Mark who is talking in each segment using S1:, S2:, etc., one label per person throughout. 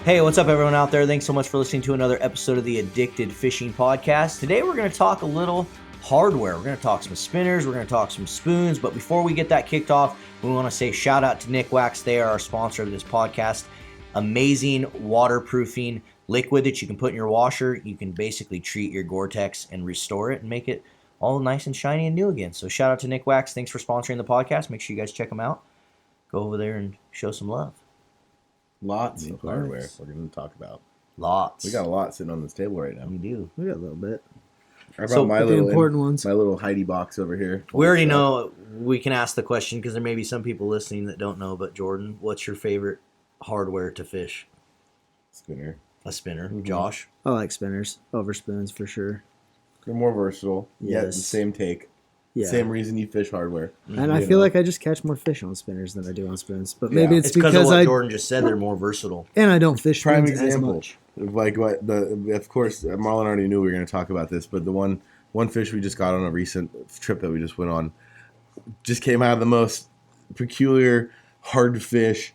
S1: Hey, what's up, everyone out there? Thanks so much for listening to another episode of the Addicted Fishing Podcast. Today, we're going to talk a little hardware. We're going to talk some spinners. We're going to talk some spoons. But before we get that kicked off, we want to say shout out to Nick Wax. They are our sponsor of this podcast. Amazing waterproofing liquid that you can put in your washer. You can basically treat your Gore-Tex and restore it and make it all nice and shiny and new again. So shout out to Nick Wax. Thanks for sponsoring the podcast. Make sure you guys check them out. Go over there and show some love.
S2: Lots of hardware we're going to talk about.
S1: Lots.
S2: We got a lot sitting on this table right now.
S1: We do.
S3: We got a little bit.
S2: I brought my
S3: the important ones.
S2: My little Heidi box over here.
S1: We already know we can ask the question because there may be some people listening that don't know. But Jordan, what's your favorite hardware to fish?
S2: Spinner.
S1: A spinner.
S2: Mm-hmm.
S1: Josh?
S3: I like spinners over spoons for sure.
S2: They're more versatile.
S3: Yes.
S2: Yet the same take.
S3: Yeah.
S2: Same reason you fish hardware.
S3: And I feel like I just catch more fish on spinners than I do on spoons. But maybe it's
S1: because of what
S3: I
S1: Jordan just said. They're more versatile.
S3: and I don't fish
S2: Prime
S3: spoons as
S2: example.
S3: much.
S2: Like what of course Marlin already knew we were going to talk about this, but the one fish we just got on a recent trip that we just went on just came out of the most peculiar hard fish,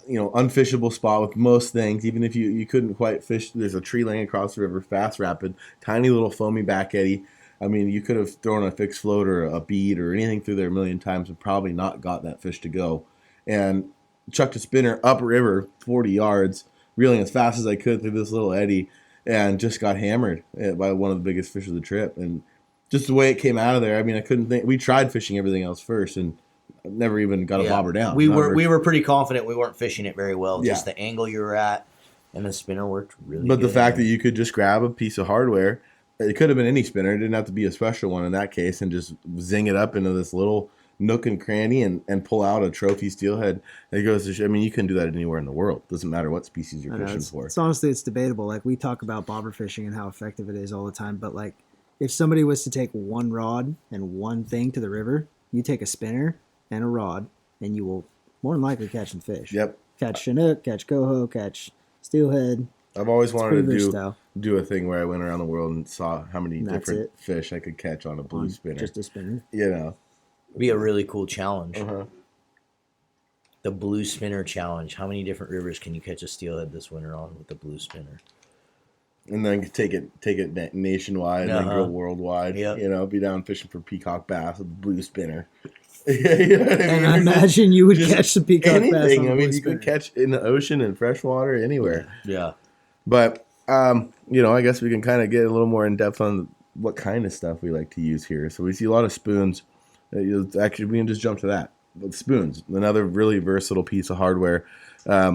S2: unfishable spot with most things. Even if you couldn't quite fish, there's a tree laying across the river, fast rapid, tiny little foamy back eddy. I mean, you could have thrown a fixed float or a bead or anything through there a million times and probably not got that fish to go. And chucked a spinner upriver 40 yards, reeling as fast as I could through this little eddy, and just got hammered by one of the biggest fish of the trip. And just the way it came out of there, I mean, I couldn't think. We tried fishing everything else first and never even got a bobber down.
S1: We were pretty confident we weren't fishing it very well. Just the angle you were at and the spinner worked really good.
S2: But the fact that you could just grab a piece of hardware, it could have been any spinner. It didn't have to be a special one in that case, and just zing it up into this little nook and cranny and pull out a trophy steelhead. It goes to show, I mean, you couldn't do that anywhere in the world. Doesn't matter what species you're fishing for.
S3: It's honestly, it's debatable. Like, we talk about bobber fishing and how effective it is all the time, but like, if somebody was to take one rod and one thing to the river, you take a spinner and a rod, and you will more than likely catch some fish.
S2: Yep.
S3: Catch Chinook, catch coho, catch steelhead.
S2: I've always wanted to
S3: versatile.
S2: do a thing where I went around the world and saw how many
S3: And that's
S2: different fish I could catch on a blue spinner.
S3: Just a spinner.
S1: be a really cool challenge.
S2: Uh-huh.
S1: The blue spinner challenge. How many different rivers can you catch a steelhead this winter on with the blue spinner?
S2: And then take it nationwide and then go worldwide.
S1: Yep.
S2: Be down fishing for peacock bass with the blue spinner.
S3: And I imagine you would catch some peacock bass.
S2: Anything.
S3: On
S2: You could catch in the ocean and freshwater anywhere.
S1: Yeah.
S2: But I guess we can kind of get a little more in depth on what kind of stuff we like to use here. So we see a lot of spoons. Actually, we can just jump to that. But spoons, another really versatile piece of hardware. I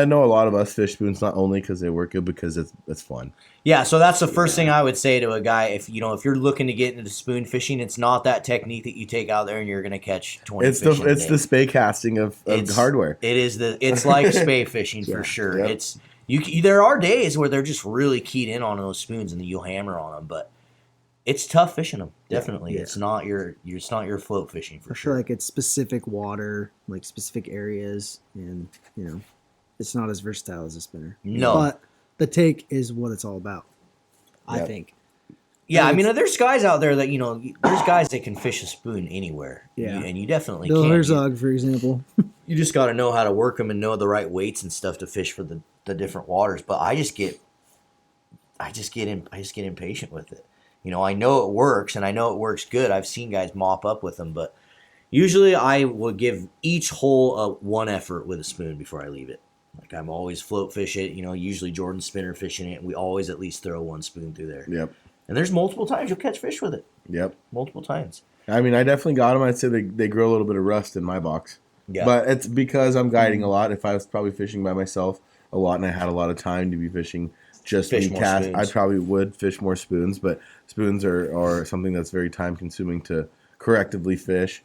S2: know a lot of us fish spoons not only because they work good, because it's fun.
S1: Yeah, so that's the first thing I would say to a guy. If you're looking to get into spoon fishing, it's not that technique that you take out there and you're going to catch 20 fish.
S2: It's the spay casting of hardware.
S1: It's like spay fishing for sure.
S2: Yep.
S1: There are days where they're just really keyed in on those spoons and you'll hammer on them, but it's tough fishing them. Definitely,
S3: Yeah.
S1: It's not your float fishing for
S3: I
S1: sure.
S3: feel like it's specific water, like specific areas, and it's not as versatile as a spinner.
S1: No.
S3: But the take is what it's all about, I
S2: Yep.
S3: think.
S1: Yeah, I mean, there's guys out there that there's guys that can fish a spoon anywhere.
S3: Yeah.
S1: And you definitely
S3: Bill
S1: can.
S3: Herzog, for example.
S1: You just got to know how to work them and know the right weights and stuff to fish for the different waters. But I just get impatient with it. I know it works and I know it works good. I've seen guys mop up with them, but usually I will give each hole one effort with a spoon before I leave it. Like, I'm always float fish it. Usually Jordan's spinner fishing it, and we always at least throw one spoon through there.
S2: Yep.
S1: And there's multiple times you'll catch fish with it.
S2: Yep.
S1: Multiple times.
S2: I mean, I definitely got them. I'd say they grow a little bit of rust in my box.
S1: Yeah.
S2: But it's because I'm guiding a lot. If I was probably fishing by myself a lot and I had a lot of time to be fishing just
S1: Fish
S2: me
S1: more
S2: cast,
S1: spoons.
S2: I probably would fish more spoons. But spoons are something that's very time consuming to correctively fish.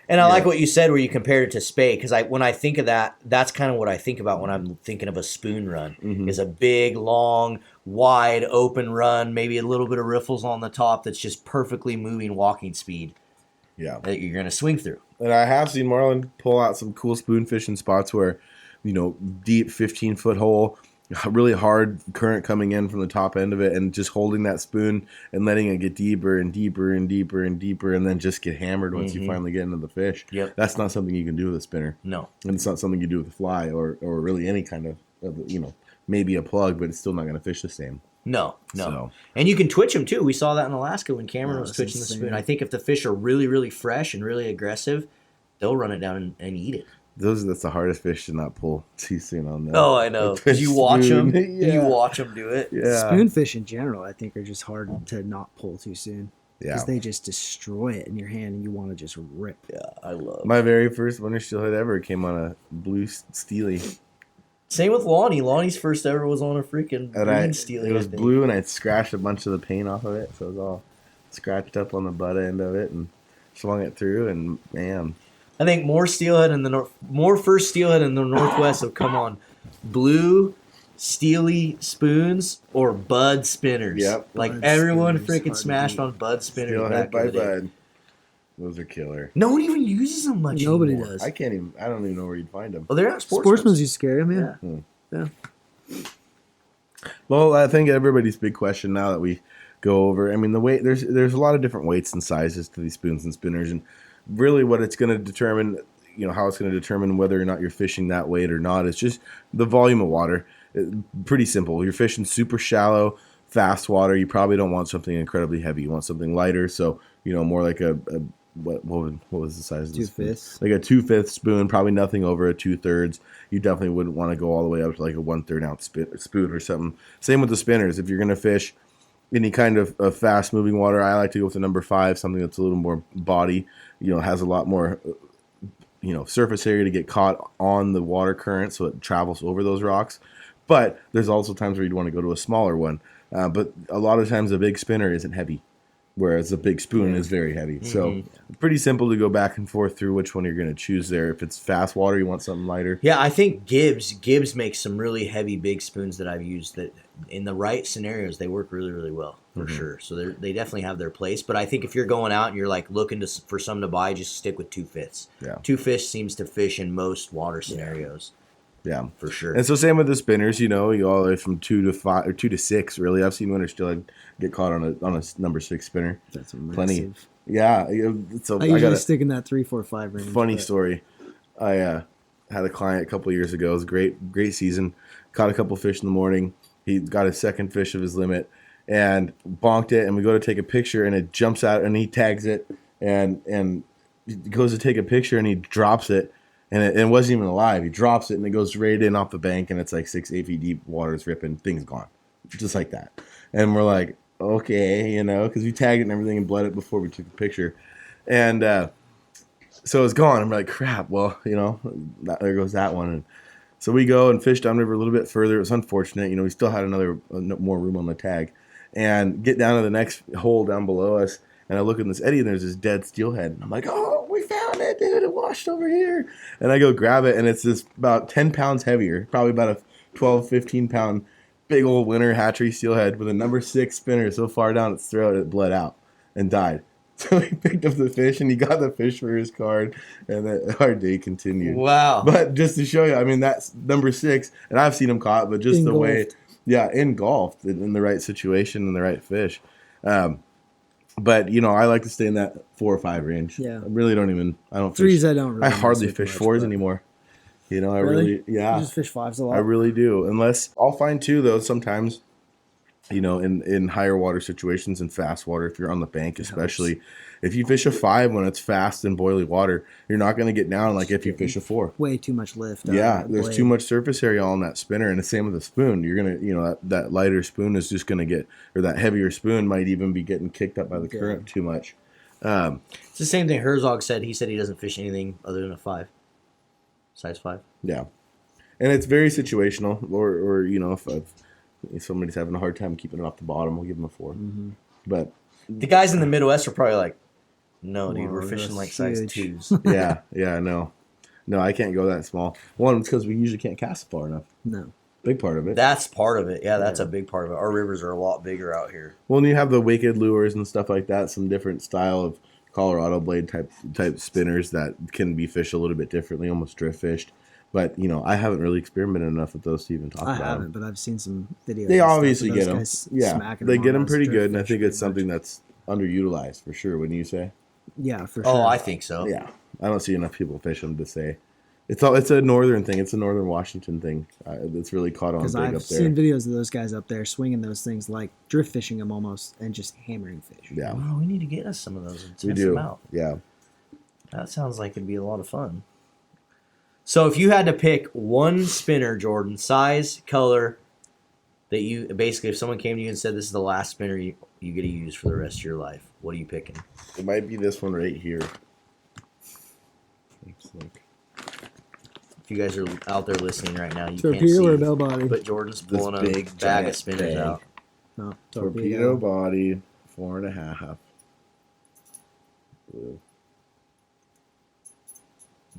S1: And I like what you said where you compared it to spay, because when I think of that, that's kind of what I think about when I'm thinking of a spoon run. Is a big, long, wide, open run, maybe a little bit of riffles on the top that's just perfectly moving walking speed.
S2: Yeah.
S1: That you're going to swing through.
S2: And I have seen Marlin pull out some cool spoon fishing spots where, deep 15-foot hole, a really hard current coming in from the top end of it, and just holding that spoon and letting it get deeper and deeper and deeper and deeper, and then just get hammered once you finally get into the fish.
S1: Yep.
S2: That's not something you can do with a spinner.
S1: No.
S2: And it's not something you do with a fly or really any kind of, maybe a plug, but it's still not going to fish the same.
S1: No.
S2: So.
S1: And you can twitch them too. We saw that in Alaska when Cameron was
S3: that's
S1: twitching the
S3: insane.
S1: spoon. I think if the fish are really, really fresh and really aggressive, they'll run it down and eat it.
S2: That's the hardest fish to not pull too soon on that.
S1: Oh, I know. Because you watch them.
S2: Yeah.
S1: You watch them do it.
S2: Yeah.
S3: Spoonfish in general, I think, are just hard to not pull too soon.
S2: Yeah.
S3: Because they just destroy it in your hand and you want to just rip.
S1: Yeah, I love.
S2: My very first winter steelhead ever came on a blue steely.
S1: Same with Lonnie. Lonnie's first ever was on a freaking green steely.
S2: It was blue, and I scratched a bunch of the paint off of it, so it was all scratched up on the butt end of it, and swung it through, and man.
S1: I think more steelhead in the more first steelhead in the Northwest have come on blue steely spoons or bud spinners.
S2: Yep.
S1: Like
S3: Bud
S1: everyone
S3: spinners,
S1: freaking
S3: hard to
S1: smashed
S3: beat.
S1: on bud spinners.
S2: Steelhead
S1: back
S2: by
S1: in the day.
S2: bud. Those are killer.
S1: No one even uses them much.
S3: Nobody
S1: anymore.
S3: does.
S2: I don't even know where you'd find them.
S1: Well, they're not
S3: Sportsman's used to carry them, yeah.
S2: Well, I think everybody's big question now that we go over. I mean, the weight. There's a lot of different weights and sizes to these spoons and spinners, and really, what it's going to determine, how it's going to determine whether or not you're fishing that weight or not. It's just the volume of water. Pretty simple. You're fishing super shallow, fast water. You probably don't want something incredibly heavy. You want something lighter. So more like a what was the size of the spoon?
S3: 2/5.
S2: Like a 2/5 spoon. Probably nothing over a 2/3. You definitely wouldn't want to go all the way up to like a 1/3 ounce spoon or something. Same with the spinners. If you're going to fish any kind of fast moving water, I like to go with the number 5, something that's a little more body, has a lot more, surface area to get caught on the water current, so it travels over those rocks. But there's also times where you'd want to go to a smaller one. But a lot of times a big spinner isn't heavy, whereas a big spoon is very heavy. So pretty simple to go back and forth through which one you're going to choose there. If it's fast water, you want something lighter.
S1: Yeah, I think Gibbs makes some really heavy big spoons that I've used that in the right scenarios they work really, really well for sure. So they definitely have their place. But I think if you're going out and you're like looking for something to buy, just stick with 2/5.
S2: Yeah.
S1: 2/5 seems to fish in most water scenarios.
S2: Yeah.
S1: For sure.
S2: And so same with the spinners, you all the way from 2 to 5 or 2 to 6. Really, I've seen winter steelhead get caught on a number 6 spinner.
S3: That's massive.
S2: Plenty. Yeah. So
S3: I usually stick in that 3, 4, 5 range.
S2: funny
S3: but
S2: story. I had a client a couple of years ago. It was a great season. Caught a couple fish in the morning. He got his second fish of his limit and bonked it. And we go to take a picture, and it jumps out, and he tags it, and he goes to take a picture, and he drops it. And it wasn't even alive. He drops it, and it goes right in off the bank, and it's like 6-8 feet deep. Water's ripping. Thing's gone. Just like that. And we're like, okay, because we tagged it and everything and bled it before we took the picture. And so it's gone. I'm like, crap. Well, there goes that one. And so we go and fish downriver a little bit further. It was unfortunate. We still had more room on the tag. And get down to the next hole down below us, and I look in this eddy, and there's this dead steelhead. And I'm like, oh, we found it, dude. It washed over here. And I go grab it, and it's this about 10 pounds heavier, probably about a 12, 15-pound big old winter hatchery steelhead with a number 6 spinner so far down its throat it bled out and died. So he picked up the fish, and he got the fish for his card, and our day continued.
S1: Wow.
S2: But just to show you, that's number 6, and I've seen him caught, but just the way, engulfed in the right situation and the right fish. But I like to stay in that 4 or 5 range.
S3: Yeah.
S2: I really don't even. I don't.
S3: Threes,
S2: fish.
S3: I don't really.
S2: I hardly
S3: mess with
S2: fish
S3: much,
S2: 4s
S3: but-
S2: anymore. I
S3: Really?
S2: really, yeah.
S3: You just fish 5s a lot.
S2: I really do. Unless I'll find 2 though. Sometimes, in higher water situations and fast water, if you're on the bank, especially if you fish a 5 when it's fast and boiling water, you're not going to get down like if you fish a 4.
S3: Way too much lift.
S2: Yeah, there's too much surface area on that spinner, and the same with the spoon. You're gonna, that lighter spoon is just gonna get, or that heavier spoon might even be getting kicked up by the current too much.
S1: It's the same thing Herzog said. He said he doesn't fish anything other than a 5. Size 5.
S2: Yeah, and it's very situational. Or if somebody's having a hard time keeping it off the bottom, we'll give them a 4.
S3: Mm-hmm.
S2: But
S1: The guys in the Midwest are probably like, no, dude, we're
S3: Whoa,
S1: fishing
S3: that's
S1: like size
S3: huge.
S1: 2s.
S2: yeah, no, I can't go that small. One, it's because we usually can't cast far enough.
S3: No.
S2: Big part of it.
S1: That's part of it. Yeah, that's a big part of it. Our rivers are a lot bigger out here.
S2: Well, and you have the wicked lures and stuff like that. Some different style of Colorado blade type spinners that can be fished a little bit differently, almost drift fished. But I haven't really experimented enough with those to even talk
S3: I
S2: about
S3: haven't,
S2: them.
S3: but I've seen some videos.
S2: They
S3: and stuff
S2: obviously
S3: of
S2: get
S3: those
S2: them.
S3: guys
S2: Yeah,
S3: smacking
S2: they
S3: them
S2: get
S3: on
S2: them
S3: those
S2: pretty
S3: drift
S2: good, and I
S3: fish
S2: think
S3: pretty
S2: it's something
S3: much.
S2: that's underutilized for sure. Wouldn't you say?
S3: Yeah, for
S1: Oh,
S3: sure.
S1: I think so.
S2: Yeah, I don't see enough people fish them to say. It's a northern thing. It's a northern Washington thing. It's really caught on
S3: Because
S2: big
S3: I've
S2: up there.
S3: seen videos of those guys up there swinging those things like drift fishing them almost and just hammering fish.
S2: Yeah,
S1: Wow, we need to get us some of those and
S2: we
S1: test them
S2: do.
S1: out.
S2: Yeah,
S1: That sounds like it'd be a lot of fun. So if you had to pick one spinner, Jordan, size, color, that you basically, if someone came to you and said this is the last spinner you get to use for the rest of your life, what are you picking?
S2: it might be this one right here. Looks like
S1: If you guys are out there listening right now, you
S3: Torpedo
S1: can't
S3: or
S1: see,
S3: bell body?
S1: but Jordan's
S2: This
S1: pulling a
S2: big,
S1: bag
S2: giant
S1: of spinners
S2: bag.
S1: out.
S3: No,
S2: torpedo body, 4.5. Blue.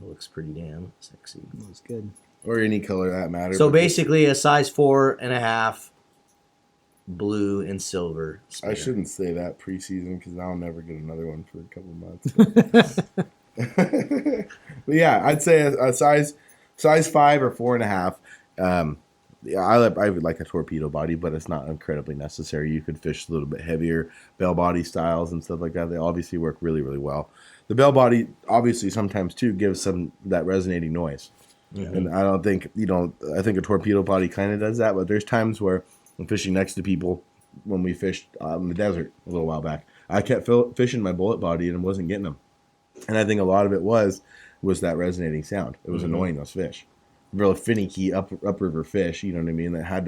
S1: It looks pretty damn sexy.
S3: That's good.
S2: Or any color that matters.
S1: So basically a size 4.5 blue and silver spinner.
S2: I shouldn't say that preseason because I'll never get another one for a couple months. But yeah, I'd say a size 5 or 4.5. Yeah, I would like a torpedo body, but it's not incredibly necessary. You could fish a little bit heavier bell body styles and stuff like that. They obviously work really, really well. The bell body obviously sometimes too gives some that resonating noise.
S1: Mhm.
S2: And I don't think, I think a torpedo body kind of does that, but there's times where I'm fishing next to people when we fished in the desert a little while back. I kept fishing my bullet body and wasn't getting them. And I think a lot of it was that resonating sound. It was annoying those fish. Real finicky upriver fish, you know what I mean? There had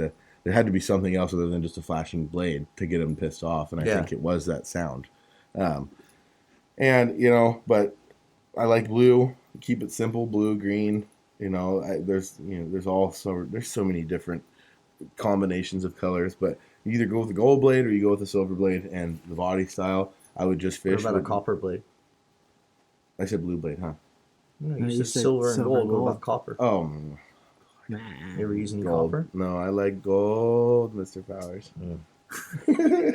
S2: to be something else other than just a flashing blade to get them pissed off. And I think it was that sound. But I like blue. Keep it simple, blue, green. There's so many different combinations of colors, but you either go with the gold blade or you go with the silver blade. And the body style, I would just fish.
S1: What about a copper blade?
S2: I said blue blade, huh?
S1: No,
S3: No,
S1: you
S3: you
S1: said
S3: said
S1: silver and
S3: silver
S1: gold.
S3: and
S1: What
S3: gold.
S1: about copper?
S2: Oh,
S1: You ever using
S2: gold.
S1: copper?
S2: No, I like gold, Mr. Powers.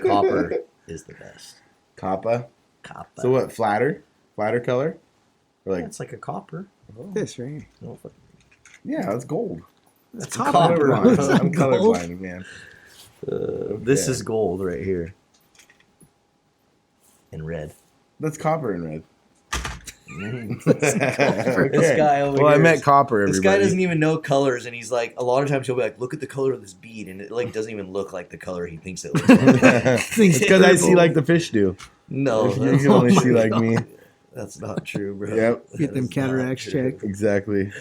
S1: Copper is the best.
S2: Copper.
S1: Copper.
S2: So what? Flatter color? Or
S1: Yeah, it's like a copper.
S3: This right here.
S1: Oh, fuck.
S2: yeah, it's gold.
S1: That's
S3: Copper,
S1: copper.
S3: bro.
S2: Colorblind. I'm
S3: Gold?
S2: colorblind, man.
S1: This
S2: Okay.
S1: is gold right here. And red.
S2: That's copper and red.
S1: This guy over
S2: Well, I
S1: here
S2: meant
S1: is-
S2: copper.
S1: This
S2: Everybody.
S1: guy doesn't even know colors, and he's like, a lot of times he'll be like, "Look at the color of this bead," and it like doesn't even look like the color he thinks it looks like.
S2: It's because I see like the fish do.
S1: No,
S2: You
S1: that's
S2: can only
S1: not
S2: see
S1: true.
S2: like me.
S1: That's not true, bro.
S2: Yep.
S3: Get them
S1: That is not
S3: cataracts
S1: true.
S3: checked.
S2: Exactly.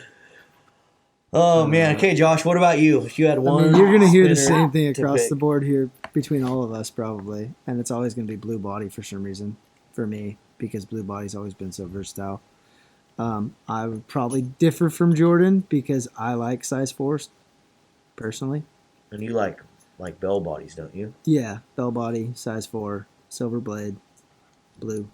S1: Oh man. Okay, Josh. What about you? If you had
S3: I
S1: one,
S3: mean, you're going to hear the
S1: spinner
S3: same thing
S1: to
S3: across
S1: pick.
S3: the board here between all of us probably, and it's always going to be blue body for some reason for me because blue body's always been so versatile. I would probably differ from Jordan because I like size 4s personally.
S1: And you like bell bodies, don't you?
S3: Yeah, bell body, size 4, silver blade, blue.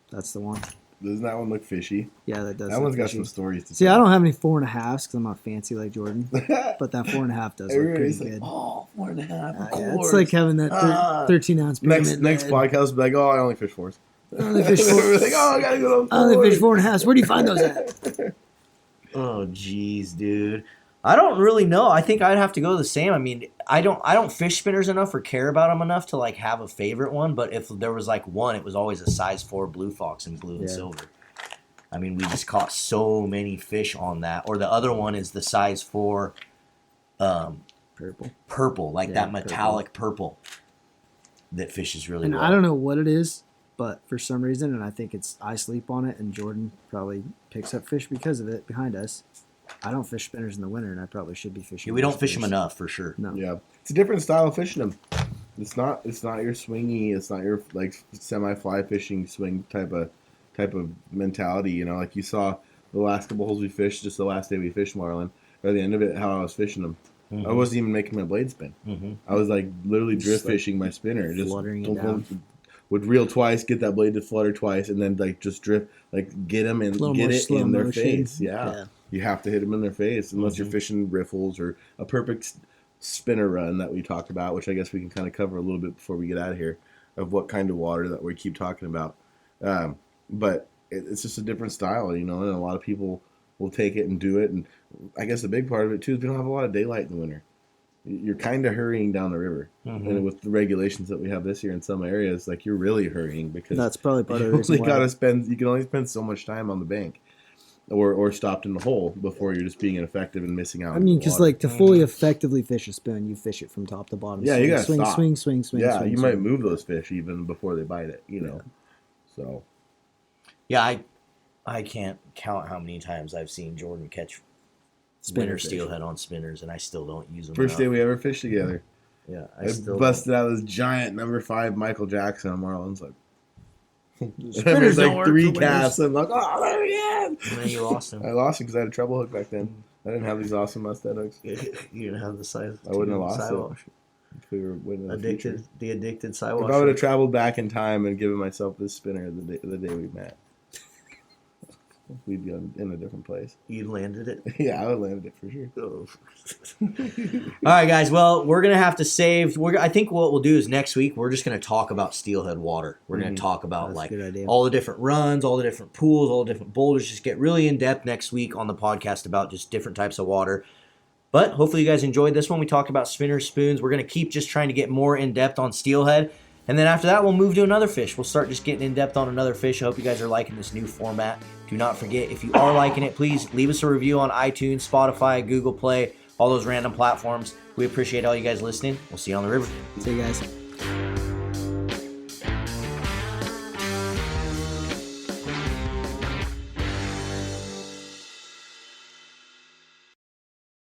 S3: That's the one.
S2: Doesn't that one look fishy?
S3: Yeah, that does.
S2: That
S3: look
S2: one's got
S3: fishy.
S2: some stories to
S3: See,
S2: tell.
S3: I don't have any 4.5s because I'm not fancy like Jordan, but that 4.5 does look pretty
S2: Everybody's like,
S3: good.
S2: oh, 4.5. Of
S3: Yeah,
S2: course.
S3: it's like having that
S2: Ah.
S3: 13-ounce pyramid.
S2: Next
S3: lead.
S2: podcast, be like, oh, I only fish 4s.
S3: I only fish four.
S2: We're like, oh, I gotta go to
S3: I only fish 4.5s. Where do you find those at?
S1: Oh, geez, dude. I don't really know. I think I'd have to go the same. I mean, I don't fish spinners enough or care about them enough to like have a favorite one. But if there was like one, it was always a size 4 blue fox in blue and
S3: Yeah.
S1: silver. I mean, we just caught so many fish on that. Or the other one is the size 4 purple, like
S3: Yeah,
S1: that metallic purple that fishes really
S3: And
S1: well.
S3: I don't know what it is, but for some reason, and I think it's I sleep on it, and Jordan probably picks up fish because of it behind us. I don't fish spinners in the winter, and I probably should be fishing.
S1: Yeah, we
S3: more
S1: don't fish them
S3: spinners.
S1: enough for sure.
S3: No.
S2: Yeah, it's a different style of fishing them. It's not your swingy. It's not your like semi fly fishing swing type of mentality. You know, like you saw the last couple holes we fished, just the last day we fished Marlin. By the end of it, how I was fishing them, I wasn't even making my blade spin.
S1: Mm-hmm.
S2: I was like literally
S3: Just,
S2: drift
S3: like,
S2: fishing my spinner, just
S3: fluttering it down.
S2: would reel twice, get that blade to flutter twice, and then like just drift, like get them and
S3: Little
S2: get
S3: more
S2: it
S3: slow
S2: in their
S3: motion.
S2: face. Yeah. You have to hit them in their face unless you're fishing riffles or a perfect spinner run that we talked about, which I guess we can kind of cover a little bit before we get out of here of what kind of water that we keep talking about. But it's just a different style, you know, and a lot of people we'll take it and do it. And I guess the big part of it too is we don't have a lot of daylight in the winter. You're kind of hurrying down the river, and with the regulations that we have this year in some areas, like you're really hurrying because
S3: that's probably part of the
S2: you
S3: reason why.
S2: you can only spend so much time on the bank, or stopped in the hole before you're just being ineffective and missing out.
S3: I mean, because like to fully effectively fish a spoon, you fish it from top to bottom.
S2: Yeah, you gotta
S3: swing,
S2: stop.
S3: swing.
S2: Yeah,
S3: swing,
S2: you
S3: swing.
S2: might move those fish even before they bite it. You know, so
S1: Yeah, I can't count how many times I've seen Jordan catch winter
S3: fish.
S1: steelhead on spinners, and I still don't use them.
S2: first day we ever fished together,
S1: Yeah,
S2: I busted out this giant number 5 Michael Jackson on Marlin's like. There was
S1: don't
S2: like
S1: work
S2: 3
S1: for
S2: casts. I'm like, oh, there he is!
S1: And then you lost him.
S2: I lost him because I had a treble hook back then. I didn't have these awesome mustad hooks.
S1: You didn't have the size.
S2: I wouldn't have lost it if we were winning the future.
S1: The addicted
S2: If
S1: sidewalk.
S2: I would have traveled back in time and given myself this spinner the day we met, we'd be in a different place.
S1: You landed it.
S2: Yeah, I would have landed it for sure.
S1: All right, guys. Well, we're gonna have to save. I think what we'll do is next week we're just gonna talk about steelhead water. We're gonna talk about
S3: That's a good idea.
S1: all the different runs, all the different pools, all the different boulders. Just get really in depth next week on the podcast about just different types of water. But hopefully you guys enjoyed this one. We talked about spinners, spoons. We're gonna keep just trying to get more in depth on steelhead. And then after that, we'll move to another fish. We'll start just getting in depth on another fish. I hope you guys are liking this new format. Do not forget, if you are liking it, please leave us a review on iTunes, Spotify, Google Play, all those random platforms. We appreciate all you guys listening. We'll see you on the river.
S3: See you guys.